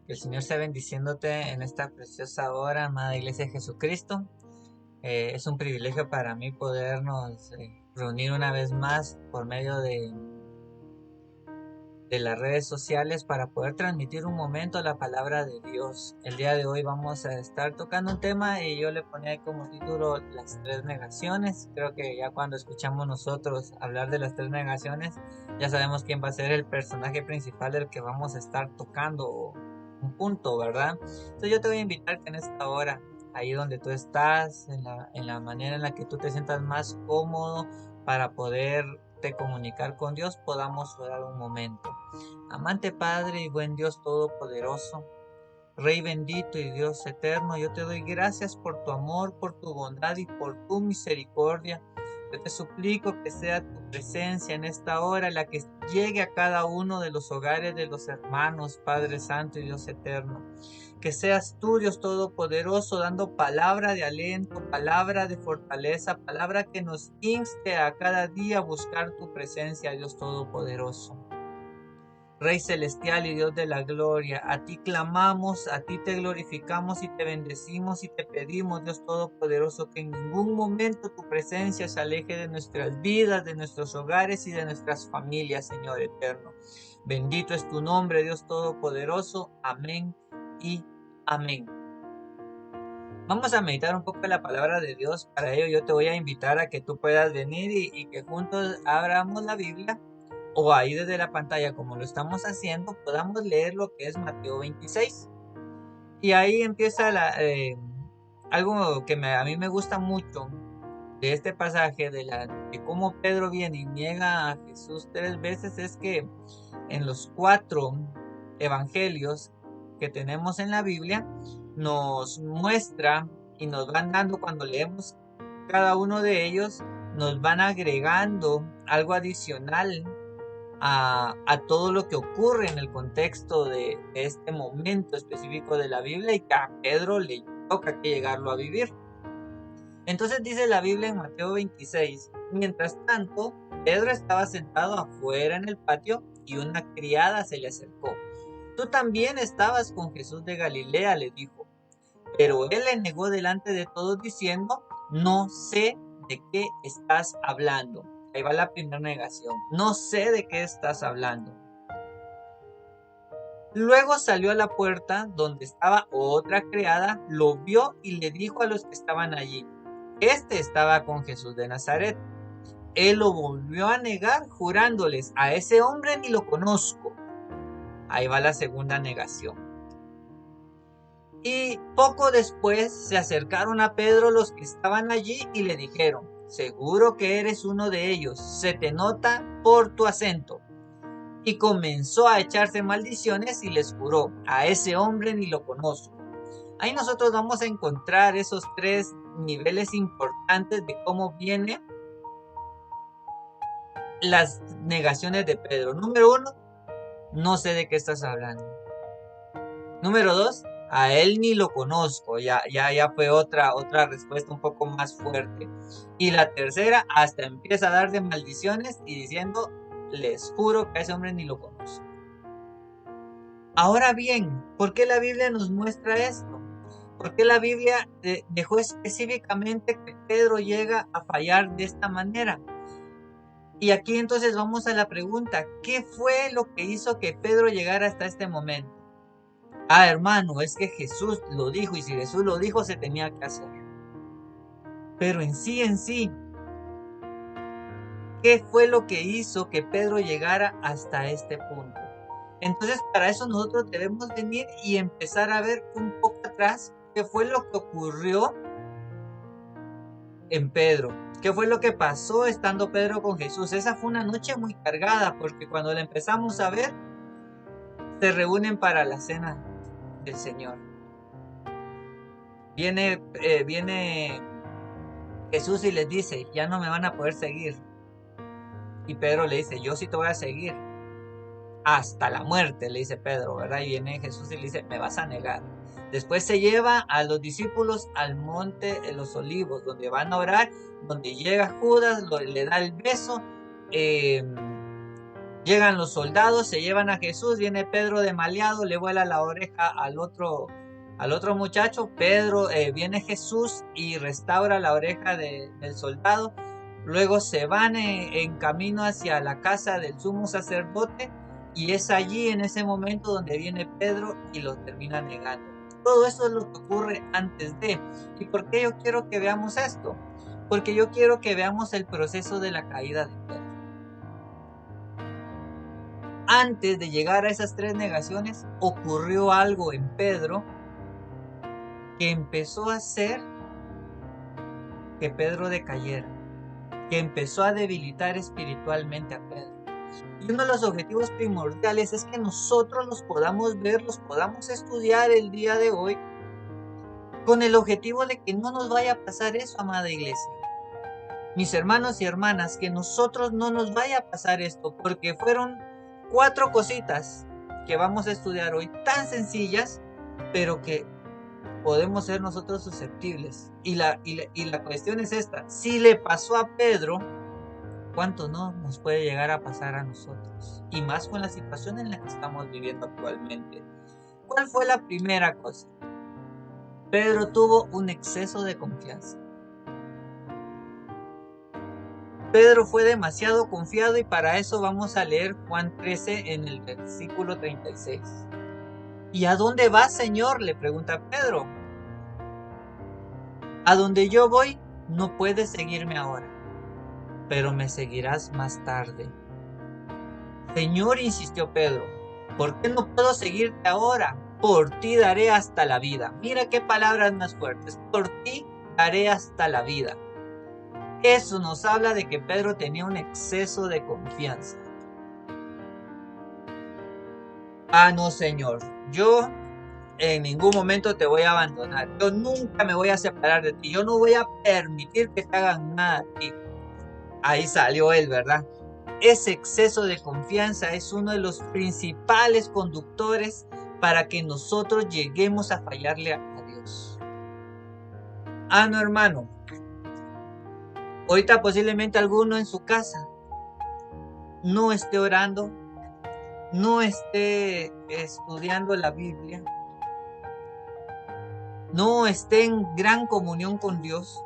Que el Señor sea bendiciéndote en esta preciosa hora, amada Iglesia de Jesucristo. Es un privilegio para mí podernos reunir una vez más por medio de las redes sociales para poder transmitir un momento la palabra de Dios. El día de hoy vamos a estar tocando un tema y yo le ponía como título las tres negaciones. Creo que ya cuando escuchamos nosotros hablar de las tres negaciones, ya sabemos quién va a ser el personaje principal del que vamos a estar tocando un punto, ¿verdad? Entonces yo te voy a invitar que en esta hora, ahí donde tú estás, en la manera en la que tú te sientas más cómodo para poder comunicar con Dios, podamos orar un momento. Amante Padre y buen Dios todopoderoso, Rey bendito y Dios eterno, yo te doy gracias por tu amor, por tu bondad y por tu misericordia. Yo te suplico que sea tu presencia en esta hora la que llegue a cada uno de los hogares de los hermanos, Padre Santo y Dios eterno. Que seas tú, Dios Todopoderoso, dando palabra de aliento, palabra de fortaleza, palabra que nos inste a cada día a buscar tu presencia, Dios Todopoderoso. Rey celestial y Dios de la gloria, a ti clamamos, a ti te glorificamos y te bendecimos y te pedimos, Dios Todopoderoso, que en ningún momento tu presencia se aleje de nuestras vidas, de nuestros hogares y de nuestras familias, Señor eterno. Bendito es tu nombre, Dios Todopoderoso. Amén y amén. Vamos a meditar un poco la palabra de Dios. Para ello yo te voy a invitar a que tú puedas venir y que juntos abramos la Biblia o ahí desde la pantalla como lo estamos haciendo, podamos leer lo que es Mateo 26. Y ahí empieza algo que a mí me gusta mucho de este pasaje, de cómo Pedro viene y niega a Jesús 3 veces, es que en los 4 evangelios que tenemos en la Biblia, nos muestra y nos van dando, cuando leemos cada uno de ellos, nos van agregando algo adicional a todo lo que ocurre en el contexto de este momento específico de la Biblia y que a Pedro le toca que llegarlo a vivir. Entonces dice la Biblia en Mateo 26, mientras tanto, Pedro estaba sentado afuera en el patio y una criada se le acercó. Tú también estabas con Jesús de Galilea, le dijo. Pero él le negó delante de todos diciendo, no sé de qué estás hablando. Ahí va la primera negación. No sé de qué estás hablando. Luego salió a la puerta donde estaba otra criada, lo vio y le dijo a los que estaban allí, este estaba con Jesús de Nazaret. Él lo volvió a negar jurándoles, a ese hombre ni lo conozco. Ahí va la segunda negación. Y poco después se acercaron a Pedro los que estaban allí y le dijeron, seguro que eres uno de ellos, se te nota por tu acento. Y comenzó a echarse maldiciones y les juró, a ese hombre ni lo conozco. Ahí nosotros vamos a encontrar esos 3 niveles importantes de cómo vienen las negaciones de Pedro. Número 1, no sé de qué estás hablando. Número 2, a él ni lo conozco. Ya fue otra respuesta un poco más fuerte. Y la tercera, hasta empieza a dar de maldiciones y diciendo, les juro que a ese hombre ni lo conozco. Ahora bien, ¿por qué la Biblia nos muestra esto? ¿Por qué la Biblia dejó específicamente que Pedro llega a fallar de esta manera? Y aquí entonces vamos a la pregunta, ¿qué fue lo que hizo que Pedro llegara hasta este momento? Hermano, es que Jesús lo dijo y si Jesús lo dijo se tenía que hacer. Pero en sí, ¿qué fue lo que hizo que Pedro llegara hasta este punto? Entonces, para eso nosotros debemos venir y empezar a ver un poco atrás qué fue lo que ocurrió en Pedro. ¿Qué fue lo que pasó estando Pedro con Jesús? Esa fue una noche muy cargada porque cuando la empezamos a ver, se reúnen para la cena del Señor. Viene Jesús y les dice, ya no me van a poder seguir. Y Pedro le dice, yo sí te voy a seguir. Hasta la muerte, le dice Pedro, ¿verdad? Y viene Jesús y le dice, me vas a negar. Después se lleva a los discípulos al monte de los olivos, donde van a orar, donde llega Judas, le da el beso. Ya Llegan los soldados, se llevan a Jesús, viene Pedro de maleado, le vuela la oreja al otro muchacho. Viene Jesús y restaura la oreja del soldado. Luego se van en camino hacia la casa del sumo sacerdote y es allí en ese momento donde viene Pedro y lo termina negando. Todo eso es lo que ocurre antes de. ¿Y por qué yo quiero que veamos esto? Porque yo quiero que veamos el proceso de la caída de Pedro. Antes de llegar a esas 3 negaciones, ocurrió algo en Pedro que empezó a hacer que Pedro decayera, que empezó a debilitar espiritualmente a Pedro. Y uno de los objetivos primordiales es que nosotros los podamos ver, los podamos estudiar el día de hoy, con el objetivo de que no nos vaya a pasar eso, amada iglesia. Mis hermanos y hermanas, que nosotros no nos vaya a pasar esto, porque fueron 4 cositas que vamos a estudiar hoy, tan sencillas, pero que podemos ser nosotros susceptibles. Y la cuestión es esta: si le pasó a Pedro, ¿cuánto no nos puede llegar a pasar a nosotros? Y más con la situación en la que estamos viviendo actualmente. ¿Cuál fue la primera cosa? Pedro tuvo un exceso de confianza. Pedro fue demasiado confiado, y para eso vamos a leer Juan 13 en el versículo 36. ¿Y a dónde vas, Señor?, le pregunta Pedro. A donde yo voy no puedes seguirme ahora, pero me seguirás más tarde. Señor, insistió Pedro, ¿por qué no puedo seguirte ahora? Por ti daré hasta la vida. Mira qué palabras más fuertes. Por ti daré hasta la vida. Eso nos habla de que Pedro tenía un exceso de confianza. No, Señor, yo en ningún momento te voy a abandonar. Yo nunca me voy a separar de ti. Yo no voy a permitir que te hagan nada a ti. Ahí salió él, ¿verdad? Ese exceso de confianza es uno de los principales conductores para que nosotros lleguemos a fallarle a Dios. No, hermano. Ahorita posiblemente alguno en su casa no esté orando, no esté estudiando la Biblia, no esté en gran comunión con Dios.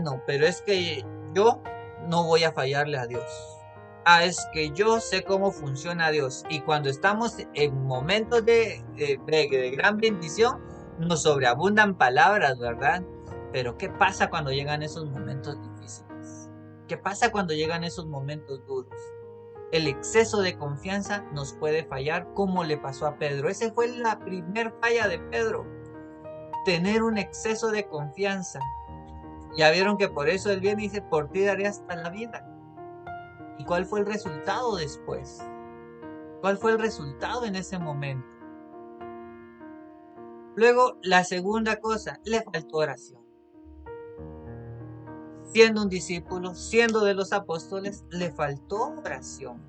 No, pero es que yo no voy a fallarle a Dios. Es que yo sé cómo funciona Dios. Y cuando estamos en momentos de gran bendición, nos sobreabundan palabras, ¿verdad? Pero ¿qué pasa cuando llegan esos momentos difíciles? ¿Qué pasa cuando llegan esos momentos duros? El exceso de confianza nos puede fallar, como le pasó a Pedro. Esa fue la primer falla de Pedro. Tener un exceso de confianza. Ya vieron que por eso él viene y dice, por ti daré hasta la vida. ¿Y cuál fue el resultado después? ¿Cuál fue el resultado en ese momento? Luego, la segunda cosa, le faltó oración. Siendo un discípulo, siendo de los apóstoles, le faltó oración.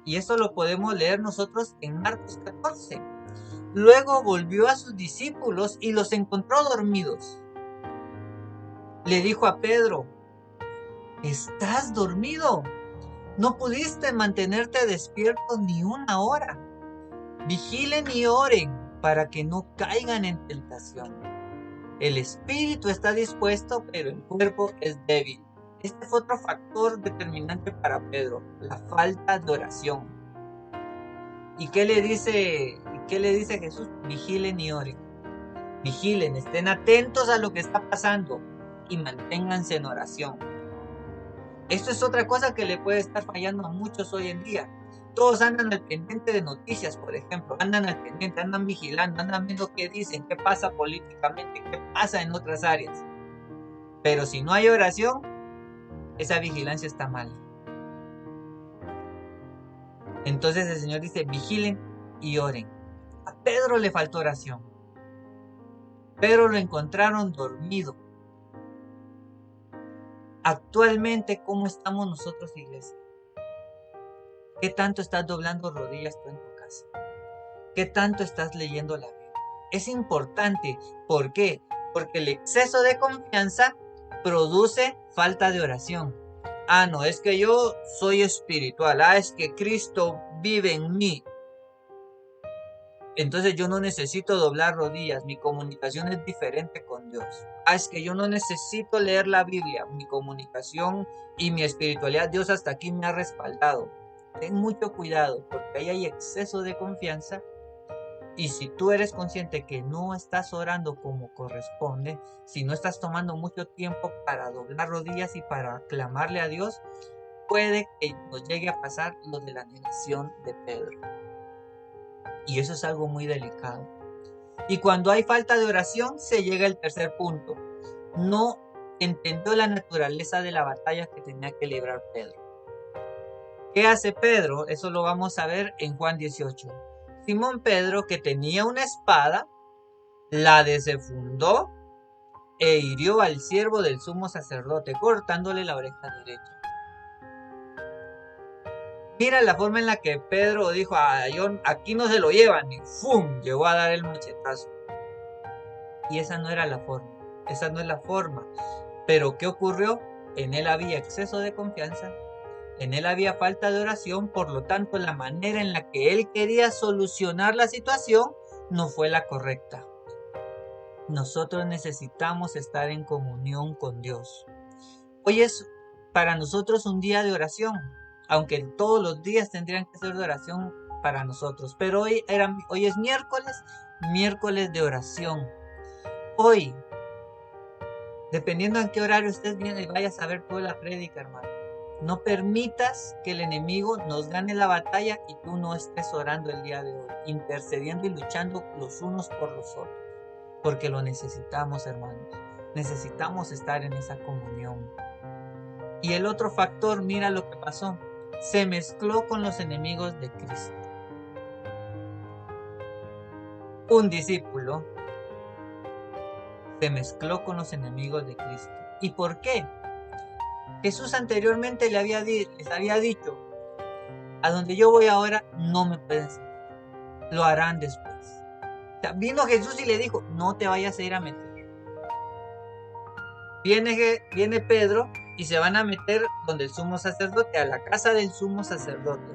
Y eso lo podemos leer nosotros en Marcos 14. Luego volvió a sus discípulos y los encontró dormidos. Le dijo a Pedro, ¿estás dormido? ¿No pudiste mantenerte despierto ni una hora? Vigilen y oren para que no caigan en tentación. El espíritu está dispuesto, pero el cuerpo es débil. Este fue otro factor determinante para Pedro, la falta de oración. ¿Y qué le dice Jesús? Vigilen y oren. Vigilen, estén atentos a lo que está pasando y manténganse en oración. Esto es otra cosa que le puede estar fallando a muchos hoy en día. Todos andan al pendiente de noticias, por ejemplo. Andan al pendiente, andan vigilando, andan viendo qué dicen, qué pasa políticamente, qué pasa en otras áreas. Pero si no hay oración, esa vigilancia está mal. Entonces el Señor dice, vigilen y oren. A Pedro le faltó oración. Pedro lo encontraron dormido. Actualmente, ¿cómo estamos nosotros, iglesia? ¿Qué tanto estás doblando rodillas tú en tu casa? ¿Qué tanto estás leyendo la Biblia? Es importante. ¿Por qué? Porque el exceso de confianza produce falta de oración. Ah, no, es que yo soy espiritual. Ah, es que Cristo vive en mí. Entonces yo no necesito doblar rodillas. Mi comunicación es diferente con Dios. Ah, es que yo no necesito leer la Biblia. Mi comunicación y mi espiritualidad, Dios hasta aquí me ha respaldado. Ten mucho cuidado porque ahí hay exceso de confianza. Y si tú eres consciente que no estás orando como corresponde, si no estás tomando mucho tiempo para doblar rodillas y para clamarle a Dios, puede que nos llegue a pasar lo de la negación de Pedro. Y eso es algo muy delicado. Y cuando hay falta de oración, se llega al tercer punto. No entendió la naturaleza de la batalla que tenía que librar Pedro. ¿Qué hace Pedro? Eso lo vamos a ver en Juan 18. Simón Pedro, que tenía una espada, la desenfundó e hirió al siervo del sumo sacerdote, cortándole la oreja derecha. Mira la forma en la que Pedro dijo, aquí no se lo llevan, y ¡fum! Llegó a dar el machetazo. Y esa no era la forma, esa no es la forma. Pero ¿qué ocurrió? En él había exceso de confianza, en él había falta de oración, por lo tanto la manera en la que él quería solucionar la situación no fue la correcta. Nosotros necesitamos estar en comunión con Dios. Hoy es para nosotros un día de oración, aunque todos los días tendrían que ser de oración para nosotros, pero hoy es miércoles de oración. Hoy, dependiendo en qué horario estés viendo y vayas a ver toda la prédica, hermano, no permitas que el enemigo nos gane la batalla y tú no estés orando el día de hoy, intercediendo y luchando los unos por los otros, porque lo necesitamos, hermanos. Necesitamos estar en esa comunión. Y el otro factor, mira lo que pasó, se mezcló con los enemigos de Cristo. Un discípulo se mezcló con los enemigos de Cristo. ¿Y por qué? Jesús anteriormente les había dicho, a donde yo voy ahora no me pueden seguir, lo harán después. O sea, vino Jesús y le dijo, no te vayas a ir a meter. Viene Pedro y se van a meter donde el sumo sacerdote, a la casa del sumo sacerdote.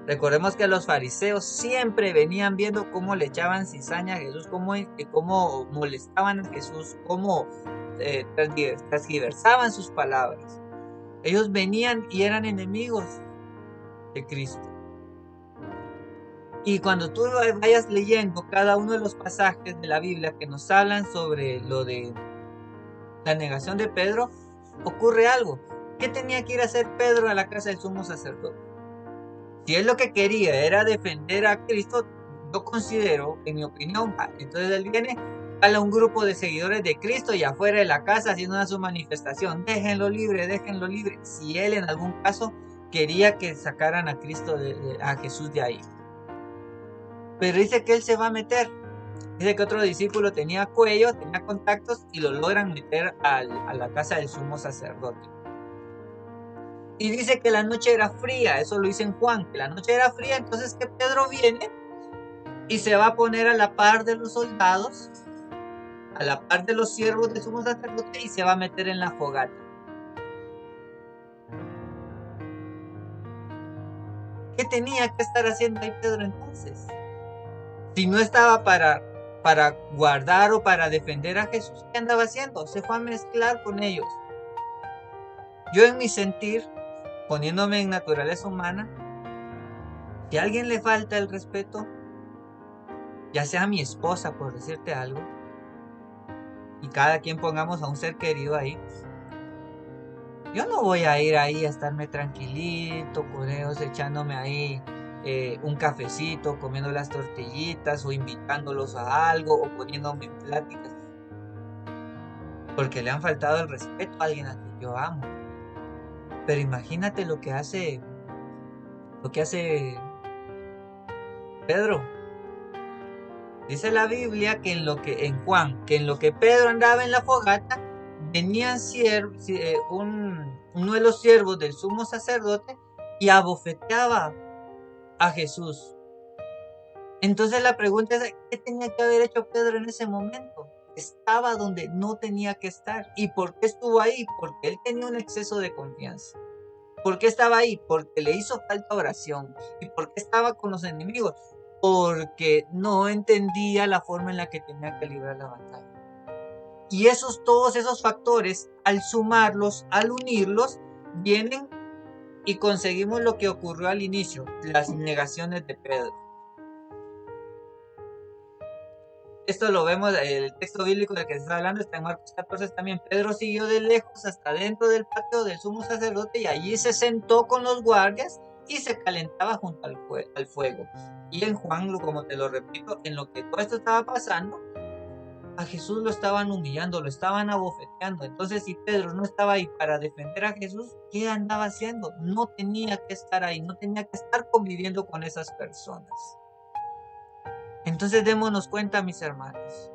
Recordemos que los fariseos siempre venían viendo cómo le echaban cizaña a Jesús, cómo molestaban a Jesús, cómo transgiversaban sus palabras. Ellos venían y eran enemigos de Cristo. Y cuando tú vayas leyendo cada uno de los pasajes de la Biblia que nos hablan sobre lo de la negación de Pedro, ocurre algo. ¿Qué tenía que ir a hacer Pedro a la casa del sumo sacerdote? Si él lo que quería era defender a Cristo, yo considero, en mi opinión, entonces él viene a un grupo de seguidores de Cristo y afuera de la casa haciendo su manifestación. Déjenlo libre, déjenlo libre. Si él en algún caso quería que sacaran a Cristo, a Jesús de ahí. Pero dice que él se va a meter. Dice que otro discípulo tenía cuello, tenía contactos y lo logran meter a la casa del sumo sacerdote. Y dice que la noche era fría, eso lo dice en Juan, que la noche era fría, entonces que Pedro viene y se va a poner a la par de los soldados, a la par de los siervos del sumo sacerdote y se va a meter en la fogata. ¿Qué tenía que estar haciendo ahí Pedro entonces? Si no estaba para guardar o para defender a Jesús, ¿qué andaba haciendo? Se fue a mezclar con ellos. Yo en mi sentir, poniéndome en naturaleza humana, si a alguien le falta el respeto, ya sea mi esposa, por decirte algo, y cada quien pongamos a un ser querido ahí, yo no voy a ir ahí a estarme tranquilito con ellos, echándome ahí un cafecito, comiendo las tortillitas o invitándolos a algo o poniéndome en pláticas, porque le han faltado el respeto a alguien a quien yo amo. Pero imagínate lo que hace Pedro. Dice la Biblia que en Juan, que en lo que Pedro andaba en la fogata, venía uno de los siervos del sumo sacerdote y abofeteaba a Jesús. Entonces la pregunta es, ¿qué tenía que haber hecho Pedro en ese momento? estaba donde no tenía que estar. ¿Y por qué estuvo ahí? Porque él tenía un exceso de confianza. ¿Por qué estaba ahí? Porque le hizo falta oración. ¿Y por qué estaba con los enemigos? Porque no entendía la forma en la que tenía que librar la batalla. Y todos esos factores, al sumarlos, al unirlos, vienen y conseguimos lo que ocurrió al inicio, las negaciones de Pedro. Esto lo vemos, el texto bíblico del que se está hablando está en Marcos 14 también. Pedro siguió de lejos hasta dentro del patio del sumo sacerdote y allí se sentó con los guardias y se calentaba junto al fuego. Y en Juan, como te lo repito, en lo que todo esto estaba pasando, a Jesús lo estaban humillando, lo estaban abofeteando. Entonces, si Pedro no estaba ahí para defender a Jesús, ¿qué andaba haciendo? No tenía que estar ahí, no tenía que estar conviviendo con esas personas. Entonces démonos cuenta, mis hermanos,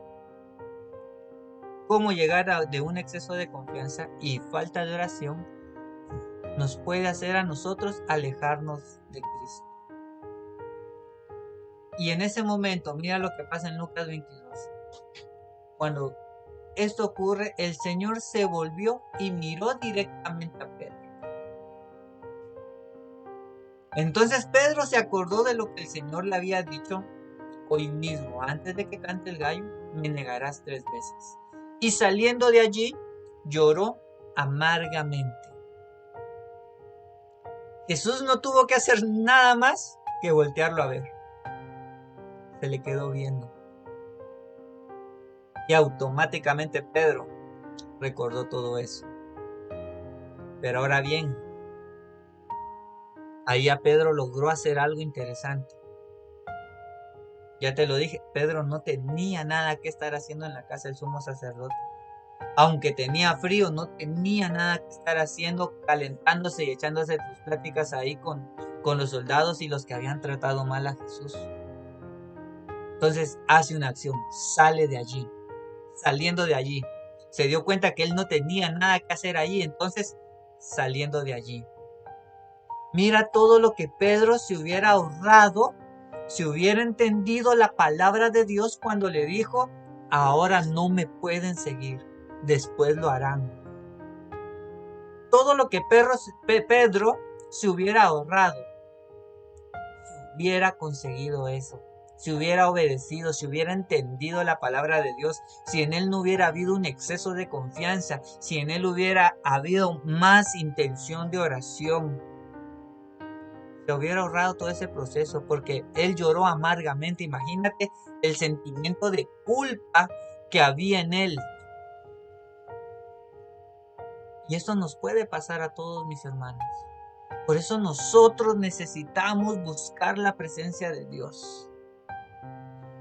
cómo llegar de un exceso de confianza y falta de oración nos puede hacer a nosotros alejarnos de Cristo. Y en ese momento, mira lo que pasa en Lucas 22. Cuando esto ocurre, el Señor se volvió y miró directamente a Pedro. Entonces Pedro se acordó de lo que el Señor le había dicho: hoy mismo, antes de que cante el gallo, me negarás 3 veces. Y saliendo de allí, lloró amargamente. Jesús no tuvo que hacer nada más que voltearlo a ver. Se le quedó viendo. Y automáticamente Pedro recordó todo eso. Pero ahora bien, ahí a Pedro logró hacer algo interesante. Ya te lo dije, Pedro no tenía nada que estar haciendo en la casa del sumo sacerdote. Aunque tenía frío, no tenía nada que estar haciendo, calentándose y echándose sus pláticas ahí con los soldados y los que habían tratado mal a Jesús. Entonces hace una acción, sale de allí. Saliendo de allí, se dio cuenta que él no tenía nada que hacer allí, entonces saliendo de allí. Mira todo lo que Pedro se hubiera ahorrado si hubiera entendido la palabra de Dios cuando le dijo: ahora no me pueden seguir, después lo harán. Todo lo que Pedro se hubiera ahorrado, si hubiera conseguido eso, si hubiera obedecido, si hubiera entendido la palabra de Dios, si en él no hubiera habido un exceso de confianza, si en él hubiera habido más intención de oración, se hubiera ahorrado todo ese proceso, porque él lloró amargamente. Imagínate el sentimiento de culpa que había en él. Y esto nos puede pasar a todos, mis hermanos. Por eso nosotros necesitamos buscar la presencia de Dios.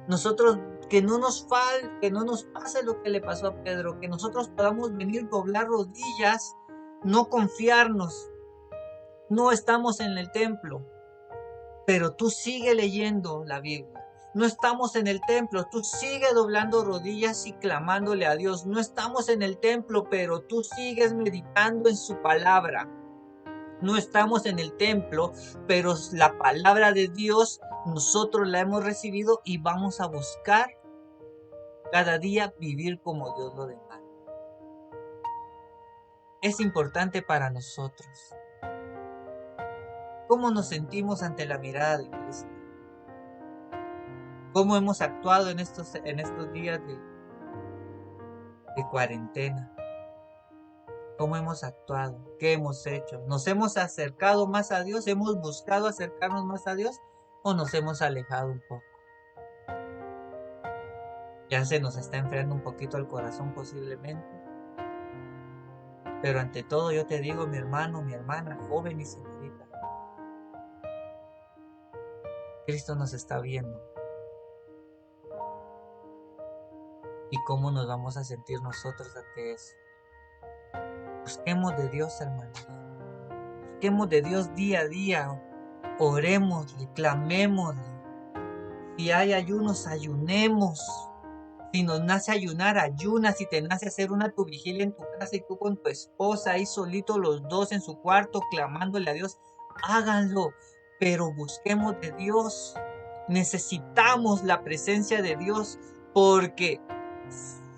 Nosotros, que no nos pase lo que le pasó a Pedro, que nosotros podamos venir, doblar rodillas, no confiarnos. No estamos en el templo, pero tú sigue leyendo la Biblia. No estamos en el templo, tú sigue doblando rodillas y clamándole a Dios. No estamos en el templo, pero tú sigues meditando en su palabra. No estamos en el templo, pero la palabra de Dios nosotros la hemos recibido y vamos a buscar cada día vivir como Dios lo demanda. Es importante para nosotros cómo nos sentimos ante la mirada de Cristo. Cómo hemos actuado en estos días de cuarentena. ¿Cómo hemos actuado? ¿Qué hemos hecho? ¿Nos hemos acercado más a Dios? ¿Hemos buscado acercarnos más a Dios? ¿O nos hemos alejado un poco? Ya se nos está enfriando un poquito el corazón posiblemente. Pero ante todo yo te digo, mi hermano, mi hermana, joven y señorita, Cristo nos está viendo. ¿Y cómo nos vamos a sentir nosotros ante eso? Busquemos de Dios, hermanos. Busquemos de Dios día a día. Orémosle, clamémosle. Si hay ayunos, ayunemos. Si nos nace ayunar, ayuna. Si te nace hacer tu vigilia en tu casa y tú con tu esposa ahí solitos los dos en su cuarto clamándole a Dios, háganlo. Pero busquemos de Dios. Necesitamos la presencia de Dios, porque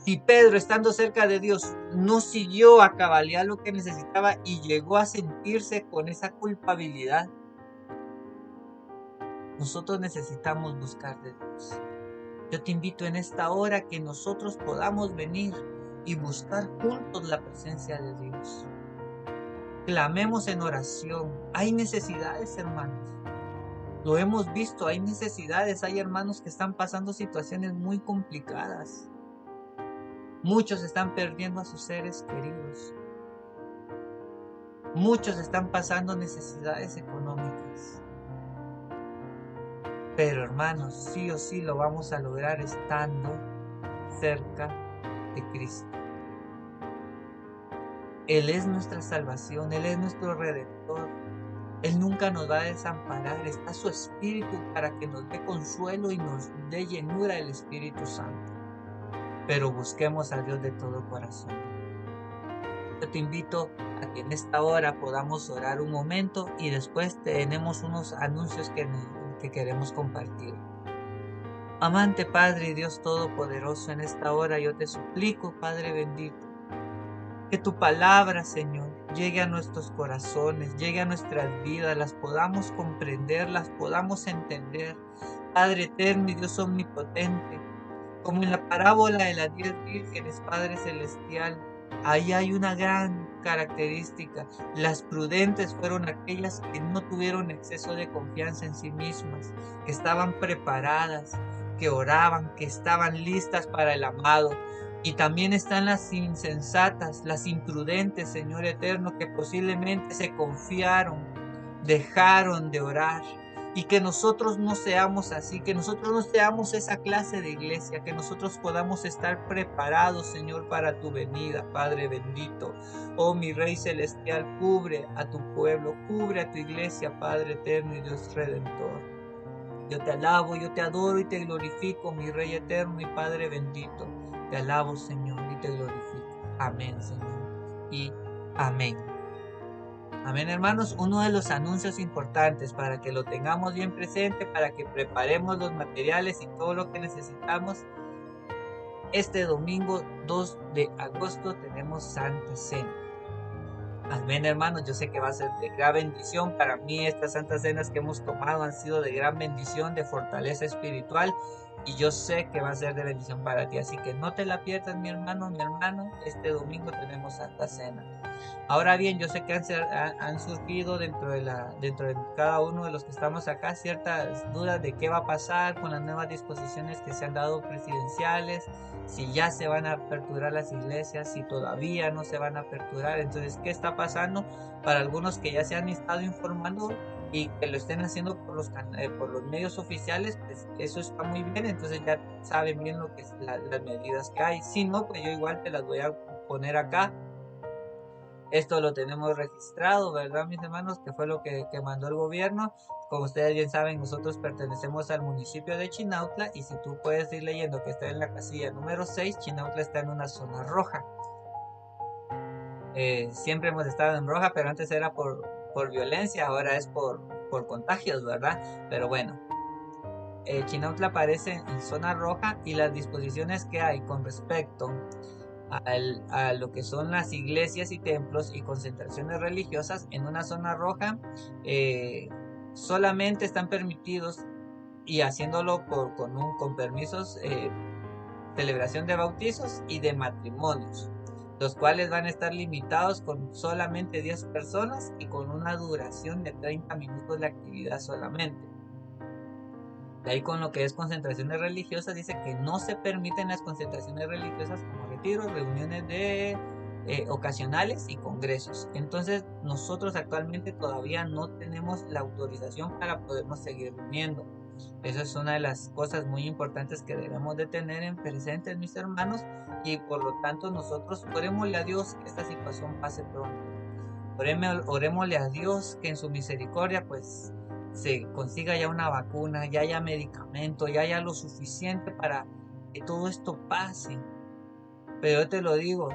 Si Pedro, estando cerca de Dios, no siguió a cabalidad lo que necesitaba y llegó a sentirse con esa culpabilidad, nosotros necesitamos buscar de Dios. Yo te invito en esta hora que nosotros podamos venir y buscar juntos la presencia de Dios. Clamemos en oración. Hay necesidades, hermanos. Lo hemos visto, hay necesidades, hay hermanos que están pasando situaciones muy complicadas. Muchos están perdiendo a sus seres queridos. Muchos están pasando necesidades económicas. Pero hermanos, sí o sí lo vamos a lograr estando cerca de Cristo. Él es nuestra salvación, Él es nuestro Redentor. Él nunca nos va a desamparar. Está su Espíritu para que nos dé consuelo y nos dé llenura del Espíritu Santo. Pero busquemos a Dios de todo corazón. Yo te invito a que en esta hora podamos orar un momento y después tenemos unos anuncios que queremos compartir. Amante Padre y Dios Todopoderoso, en esta hora yo te suplico, Padre bendito, que tu palabra, Señor, llegue a nuestros corazones, llegue a nuestras vidas, las podamos comprender, las podamos entender. Padre eterno y Dios omnipotente, como en la parábola de las 10 vírgenes, Padre celestial, ahí hay una gran característica. Las prudentes fueron aquellas que no tuvieron exceso de confianza en sí mismas, que estaban preparadas, que oraban, que estaban listas para el amado. Y también están las insensatas, las imprudentes, Señor eterno, que posiblemente se confiaron, dejaron de orar. Y que nosotros no seamos así, que nosotros no seamos esa clase de iglesia, que nosotros podamos estar preparados, Señor, para tu venida, Padre bendito. Oh, mi Rey celestial, cubre a tu pueblo, cubre a tu iglesia, Padre eterno y Dios redentor. Yo te alabo, yo te adoro y te glorifico, mi Rey eterno y Padre bendito. Te alabo, Señor, y te glorifico. Amén, Señor, y amén. Amén, hermanos. Uno de los anuncios importantes para que lo tengamos bien presente, para que preparemos los materiales y todo lo que necesitamos. Este domingo 2 de agosto tenemos Santa Cena. Amén, hermanos. Yo sé que va a ser de gran bendición. Para mí estas santas cenas que hemos tomado han sido de gran bendición, de fortaleza espiritual. Y yo sé que va a ser de bendición para ti. Así que no te la pierdas, mi hermano, mi hermano. Este domingo tenemos Santa Cena. Ahora bien, yo sé que han surgido dentro de cada uno de los que estamos acá ciertas dudas de qué va a pasar con las nuevas disposiciones que se han dado presidenciales, si ya se van a aperturar las iglesias, si todavía no se van a aperturar. Entonces, ¿qué está pasando? Para algunos que ya se han estado informando y que lo estén haciendo por los medios oficiales, pues eso está muy bien. Entonces ya saben bien lo que es las medidas que hay. Si no, pues yo igual te las voy a poner acá. Esto lo tenemos registrado, ¿verdad, mis hermanos? Que fue lo que mandó el gobierno. Como ustedes bien saben, nosotros pertenecemos al municipio de Chinautla y si tú puedes ir leyendo que está en la casilla número 6, Chinautla está en una zona roja. Siempre hemos estado en roja, pero antes era por violencia, ahora es por contagios, ¿verdad? Pero bueno, Chinautla aparece en zona roja y las disposiciones que hay con respecto a lo que son las iglesias y templos y concentraciones religiosas en una zona roja, solamente están permitidos y haciéndolo con permisos, celebración de bautizos y de matrimonios, los cuales van a estar limitados con solamente 10 personas y con una duración de 30 minutos de actividad solamente. De ahí con lo que es concentraciones religiosas dice que no se permiten las concentraciones religiosas como retiros, reuniones de ocasionales y congresos. Entonces nosotros actualmente todavía no tenemos la autorización para podernos seguir reuniendo. Esa es una de las cosas muy importantes que debemos de tener en presentes, mis hermanos, y por lo tanto nosotros orémosle a Dios que esta situación pase pronto. Orémosle a Dios que en su misericordia pues se consiga ya una vacuna, ya haya medicamento, ya haya lo suficiente para que todo esto pase. Pero yo te lo digo,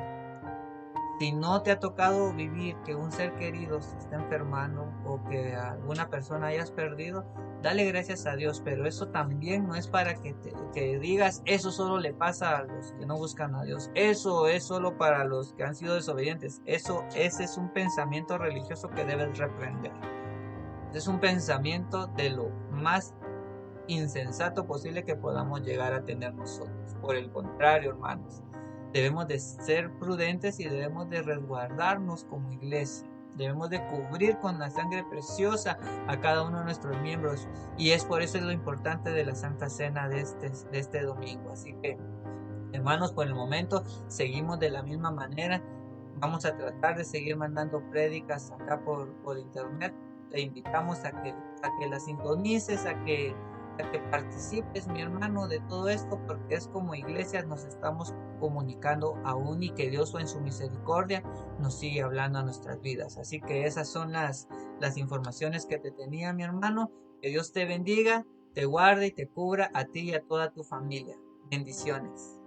Si no te ha tocado vivir que un ser querido se esté enfermando o que alguna persona hayas perdido, dale gracias a Dios, pero eso también no es para que digas, eso solo le pasa a los que no buscan a Dios, eso es solo para los que han sido desobedientes, ese es un pensamiento religioso que debes reprender. Es un pensamiento de lo más insensato posible que podamos llegar a tener nosotros. Por el contrario, hermanos, debemos de ser prudentes y debemos de resguardarnos como iglesia. Debemos de cubrir con la sangre preciosa a cada uno de nuestros miembros. Y es por eso es lo importante de la Santa Cena de este domingo. Así que, hermanos, por el momento seguimos de la misma manera. Vamos a tratar de seguir mandando prédicas acá por internet. Te invitamos a que las sintonices, a que participes, mi hermano, de todo esto, porque es como iglesias nos estamos comunicando aún y que Dios en su misericordia nos sigue hablando a nuestras vidas. Así que esas son las informaciones que te tenía, mi hermano. Que Dios te bendiga, te guarde y te cubra a ti y a toda tu familia. Bendiciones.